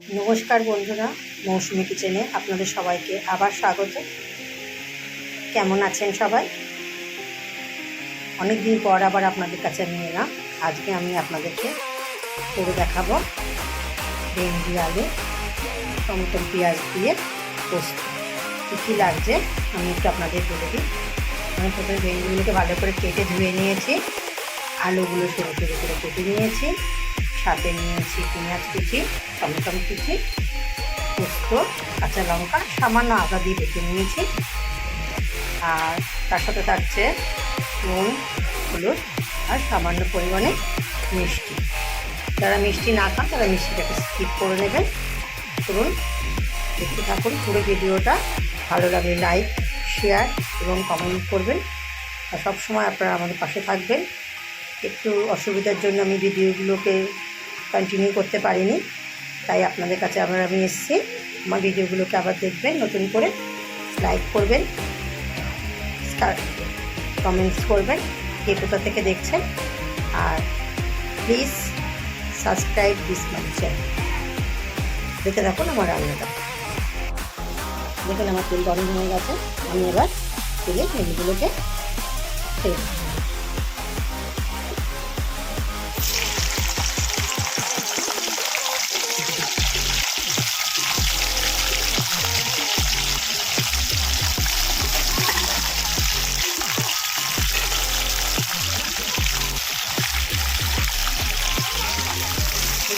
নমস্কার বন্ধুরা, মৌসুমি কিচেনে আপনাদের সবাইকে আবার স্বাগত। কেমন আছেন সবাই? অনেক দিন পর আবার আপনাদের কাছে আমি এলাম। আজকে আমি আপনাদেরকে করে দেখাবো ভেন্ডি, আলু, টমেটো, পেঁয়াজ দিয়ে পোস্ত। কী লাগছে আমি একটু আপনাদের বলে দিই। আমি প্রথমে ভেন্ডিগুলোকে ভালো করে কেটে ধুয়ে নিয়েছি, আলুগুলো সরু সরু করে কেটে নিয়েছি, সাথে নিয়েছি পেঁয়াজ কুচি, টমেটো কুচি, পোস্ত, কাঁচা লঙ্কা, সামান্য আদা দিয়ে বেটে নিয়েছি। আর তার সাথে থাকছে নুন, হলুদ আর সামান্য পরিমাণে মিষ্টি। যারা মিষ্টি না খান তারা মিষ্টিটাকে স্কিপ করে নেবেন। চলুন দেখতে থাকুন পুরো ভিডিওটা। ভালো লাগলে লাইক, শেয়ার এবং কমেন্ট করবেন। আর সবসময় আপনারা আমাদের পাশে থাকবেন। একটু অসুবিধার জন্য আমি ভিডিওগুলোকে কন্টিনিউ করতে পারিনি, তাই আপনাদের কাছে আবার আমি এসেছি। আমার ভিডিওগুলোকে আবার দেখবেন, নতুন করে লাইক করবেন, কমেন্টস করবেন কে কোথা থেকে দেখছেন। আর please subscribe this my channel. দেখে থাকুন আমার রান্নাটা। দেখুন আমার তেল গরম হয়ে গেছে। আমি এবার তেলে ভেন্ডিগুলোকে ছেড়ে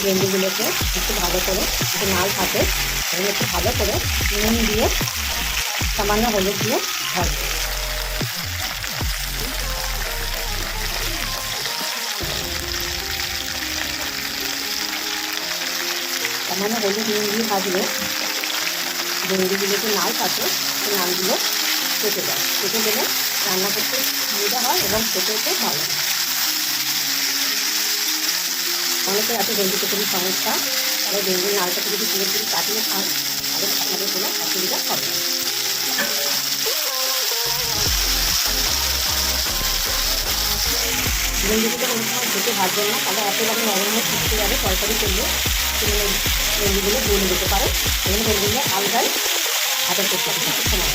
ভেন্ডিগুলোকে একটু ভালো করে, একটু নাল থাকে এবং একটু ভালো করে নুন দিয়ে সামান্য হলুদ দিয়ে ভাজবো। সামান্য হলুদ নুন দিয়ে ভাজলে ভেন্ডিগুলো যে নাল থাকে সেই নালগুলো কেটে যায়। কেটে গেলে রান্না করতে সুবিধা হয় এবং খেতে ভালো হয়। অনেকের আছে ভেন্ডি কেটে সমস্যা, তাহলে ভেন্ডির নালটাকে যদি পুরোপুরি কাটিয়ে খান তাহলে আপনাদের কোনো অসুবিধা হবে না। ভেন্ডিগুলো কোনো সময় ঢেকে ভাজবেন না, তাহলে একেবারে নরম হয়ে ফুটতে যাবে। তরকারি করলে ভেন্ডিগুলো গলে যেতে পারে। এবং ভেন্ডিগুলো আলগায় হাতের চেষ্টা করতে সময়।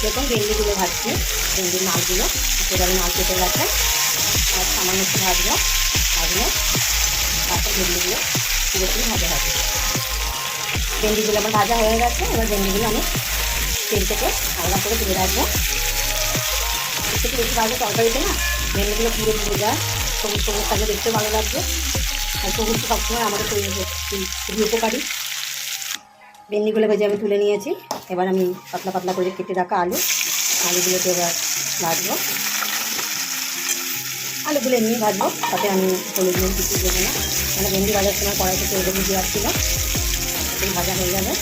যখন ভেন্ডিগুলো ভাজছি, ভেন্ডির নালগুলো একেবারে নাল কেটে গেছে, আর সামান্য একটু ভাজবো। ভাজলে তারপর ভেন্ডিগুলো পুরোপুরি ভাজা হবে। ভেন্ডিগুলো আমার ভাজা হয়ে গেছে। এবার ভেন্ডিগুলো আমি তেল থেকে আলাদা করে তুলে রাখবো। একটু বেশি ভাজলে তরকারিতে না ভেন্ডিগুলো পুরো পুরো যায়, সবুজ সবুজ থাকলে দেখতে ভালো লাগবে। আর সবুজ সবসময় আমাদের খুবই উপকারী। ভেন্ডিগুলো ভেজে আমি তুলে নিয়েছি। এবার আমি পাতলা পাতলা করে কেটে রাখা আলুগুলোকে এবার ভাজবো। আলুগুলো এমনি ভাজবো, তাতে আমি হলুদ নুন কিছু দেবো না, মানে ভেন্ডি ভাজার সময় কড়াইতে তেল দিয়ে আসছিল, তাতেই ভাজা হয়ে যাবে।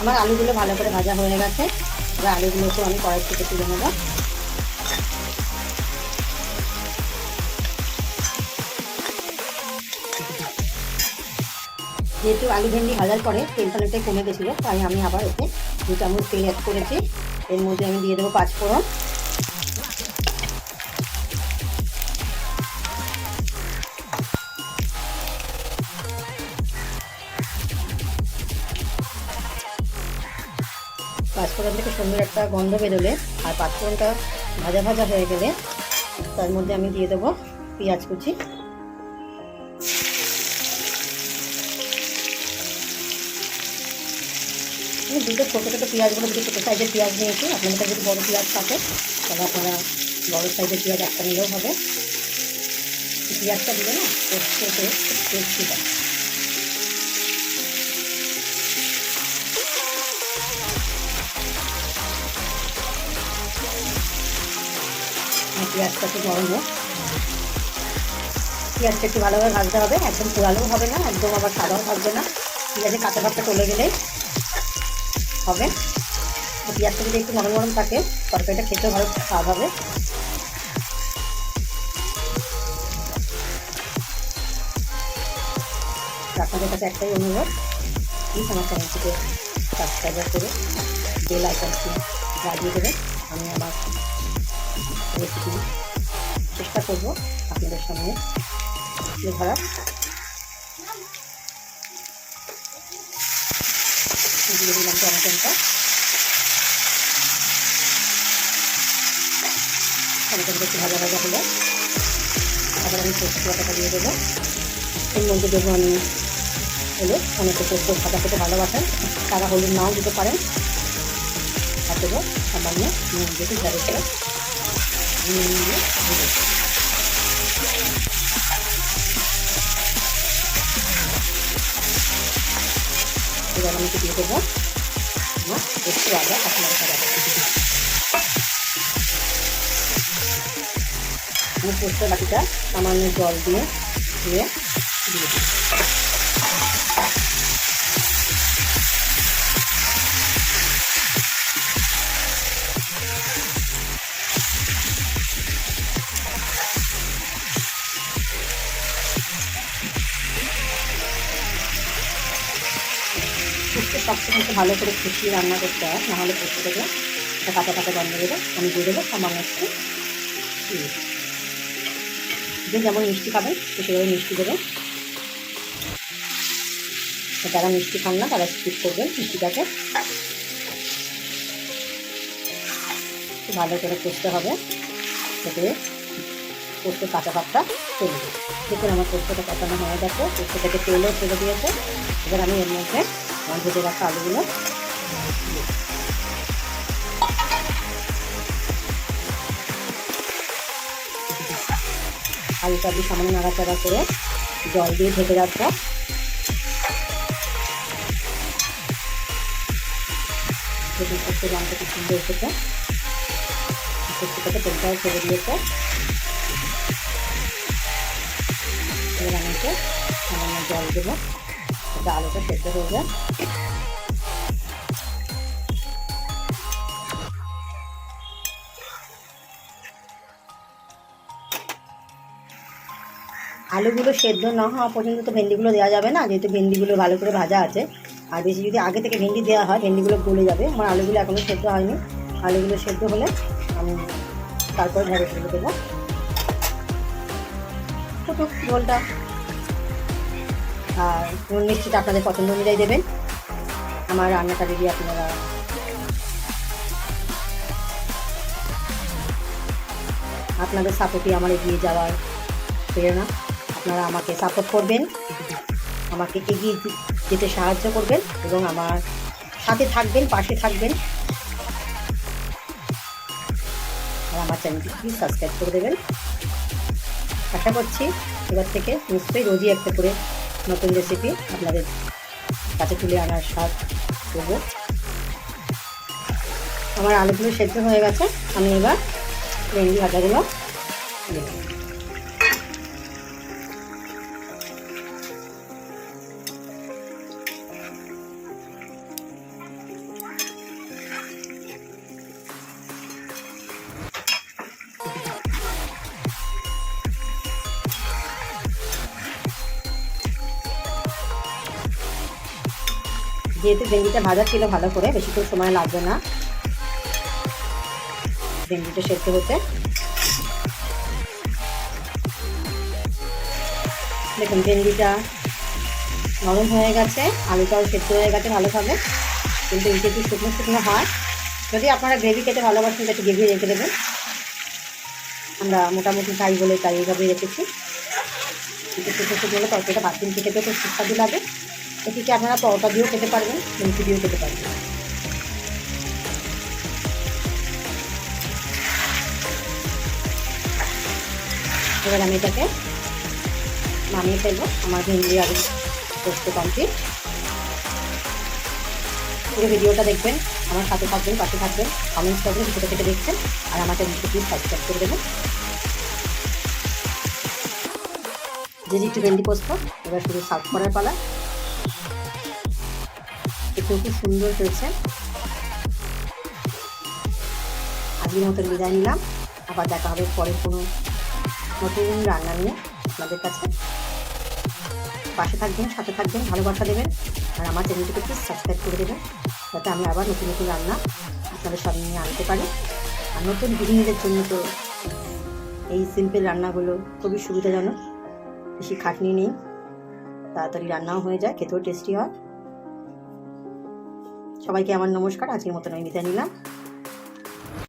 আমার আলুগুলো ভালো করে ভাজা হয়ে গেছে। এবার আলুগুলোকেও আমি কড়াই থেকে তুলে নেব। যেহেতু আলু ভেন্ডি ভাজার পরে তেলটা অনেকটাই কমে গেছিলো, তাই আমি আবার এতে 2 চামচ তেল অ্যাড করেছি। এর মধ্যে আমি দিয়ে দেবো 5 ফোড়ন, পাঁচফোড়ন থেকে সুন্দর একটা গন্ধ বেরোলে আর পাঁচফোড়নটা ভাজা ভাজা হয়ে গেলে তার মধ্যে আমি দিয়ে দেবো পেঁয়াজ কুচি। আমি দুটো ছোটো ছোটো পেঁয়াজগুলো, দুটো ছোটো সাইজের পেঁয়াজ নিয়েছি। আপনাদের কাছে যদি বড়ো পেঁয়াজ থাকে তাহলে আপনারা বড়ো সাইজের পেঁয়াজ একটা নিলেও হবে। পেঁয়াজটা দিলে না খেতে টেস্টি হয়। পেঁয়াজটা একটু গরম হোক। পেঁয়াজটা একটু ভালোভাবে ভাজতে হবে, একদম পোড়ালেও হবে না, একদম আবার সাদাও ভাজবে না। পেঁয়াজের কাঁচা ভাবটা চলে গেলেই হবে। পেঁয়াজটা যদি একটু নরম নরম থাকে তরকারিটা খেতেও ভালো স্বাদ হবে। আপনাদের কাছে একটাই অনুরোধ, প্লিজ আমার চ্যানেলটিকে সাবস্ক্রাইব করে বেল আইকনটি লাগিয়ে দেবেন। আমি আমার রেসিপি চেষ্টা করবো আপনাদের সামনে তুলে ধরার। দিয়ে দিলাম টমেটোটা, টমেটোটা একটু ভাজা ভাজা হলে আবার আমি পোস্তটা দিয়ে দেবো। এর মধ্যে দেবো আমি হলুদ, অনেকে পোস্ত ভাজা খেতে ভালোবাসেন, তারা হলুদ নাও দিতে পারেন। আর দেবো সামান্য নুন, যেটু ঝাড়ে করে নুন দিয়ে দেবো। এবার আমি দিয়ে দেবো আমার একটু আদা কাঁচা লঙ্কা বাটা। আমি পোস্ত বাটিটা সামান্য জল দিয়ে দিয়ে দিই। পোস্ত সবসময় একটু ভালো করে খুশিয়ে রান্না করতে হয়, নাহলে পোস্ত থেকে কাঁচা কাঁচা গন্ধ দেবে। আমি দিয়ে দেবো সামান্য একটু যে যেমন মিষ্টি খাবেন সেভাবে মিষ্টি দেবেন। যারা মিষ্টি খান না তারা স্কিপ করবেন মিষ্টিটাকে। ভালো করে কষতে হবে যাতে পোস্ত কাঁচা ভাবটা চলে যায়। দেখুন আমার পোস্তটা কষানো হয়ে গেছে, পোস্ত থেকে তেলও ছেড়ে দিয়েছে। এবার আমি এর মধ্যে আমার ভেজে রাখা আলুগুলো আলুটা দিয়ে সামান্য নাড়াচাড়া করে জল দিয়ে ঢেকে রাখবো। দেখুন পোস্তের রঙটা খুব সুন্দর এসেছে, পোস্তটাকে তেলটাও ছেড়ে দিয়েছে। এবার আমি সামান্য জল দেবো যাতে আলুটা সেদ্ধ হয়ে যায়। আলুগুলো সেদ্ধ না হওয়া পর্যন্ত তো ভেন্ডিগুলো দেওয়া যাবে না, যেহেতু ভেন্ডিগুলো ভালো করে ভাজা আছে। আর বেশি যদি আগে থেকে ভেন্ডি দেওয়া হয় ভেন্ডিগুলো গলে যাবে। আমার আলুগুলো এখনও সেদ্ধ হয়নি, আলুগুলো সেদ্ধ হলে আমি তারপর ঢেঁড়স ফেলে দেবো। ফুটুক ঝোলটা, আর নুন মিষ্টিটা আপনাদের পছন্দ অনুযায়ী দেবেন। আমার রান্নাটা রেডি। আপনাদের সাপোর্টই আমার এগিয়ে যাওয়ার প্রেরণা। আপনারা আমাকে সাপোর্ট করবেন, আমাকে এগিয়ে যেতে সাহায্য করবেন এবং আমার সাথে থাকবেন, পাশে থাকবেন। আর আমার চ্যানেলটি প্লিজ সাবস্ক্রাইব করে দেবেন। আশা করছি এবার থেকে নিশ্চয়ই রোজই একটা করে নতুন রেসিপি আপনাদের কাছে তুলে আনার স্বাদ করব। আমার আলুগুলো সেদ্ধ হয়ে গেছে, আমি এবার ভেন্ডি ভাজাগুলো দেব। যেহেতু ভেন্ডিটা ভাজা ছিল ভালো করে, বেশিক্ষণ সময় লাগবে না ভেন্ডিটা সেদ্ধ হতে। দেখুন ভেন্ডিটা নরম হয়ে গেছে, আলুটাও সেদ্ধ হয়ে গেছে ভালোভাবে, কিন্তু এটা একটু শুকনো শুকনো হয়। যদি আপনারা গ্রেভি খেতে ভালোবাসেন একটু গ্রেভি রেখে দেবেন। আমরা মোটামুটি খাই বলে তাই এইভাবেই রেখেছি। একটু শুকনো শুকনো হলে তরকারিটা ভাত দিন খেতে খুব সুস্বাদু লাগে। এটিকে আপনারা পরোটা দিয়েও খেতে পারবেন, লুচি দিয়েও খেতে পারবেন। এবার আমি এটাকে নামিয়ে ফেলবো। আমার ভেন্ডি আর পোস্ত কমপ্লিট। পুরো ভিডিওটা দেখবেন, আমার সাথে থাকবেন, পাশে থাকবেন, কমেন্টস করবেন কোথা থেকে দেখছেন, আর আমার চ্যানেলটি প্লিজ সাবস্ক্রাইব করে দেবেন। একটু ভেন্ডি পোস্ত এবার শুধু সার্ভ করার পালা। একটু খুব সুন্দর হয়েছে। আজকের মতন বিদায় নিলাম, আবার দেখা হবে পরের কোনো নতুন রান্না নিয়ে আপনাদের কাছে। পাশে থাকবেন, সাথে থাকবেন, ভালোবাসা দেবেন, আর আমার চ্যানেলটিকে প্লিজ সাবস্ক্রাইব করে দেবেন যাতে আমি আবার নতুন নতুন রান্না আপনাদের সামনে আনতে পারি। আর নতুন গৃহিণীদের জন্য তো এই সিম্পল রান্নাগুলো খুবই সুবিধাজনক, বেশি খাটনি নেই, তাড়াতাড়ি রান্নাও হয়ে যায়, খেতেও টেস্টি হয়। সবাইকে আমার নমস্কার, আজকের মতন আমি বিদায় নিলাম।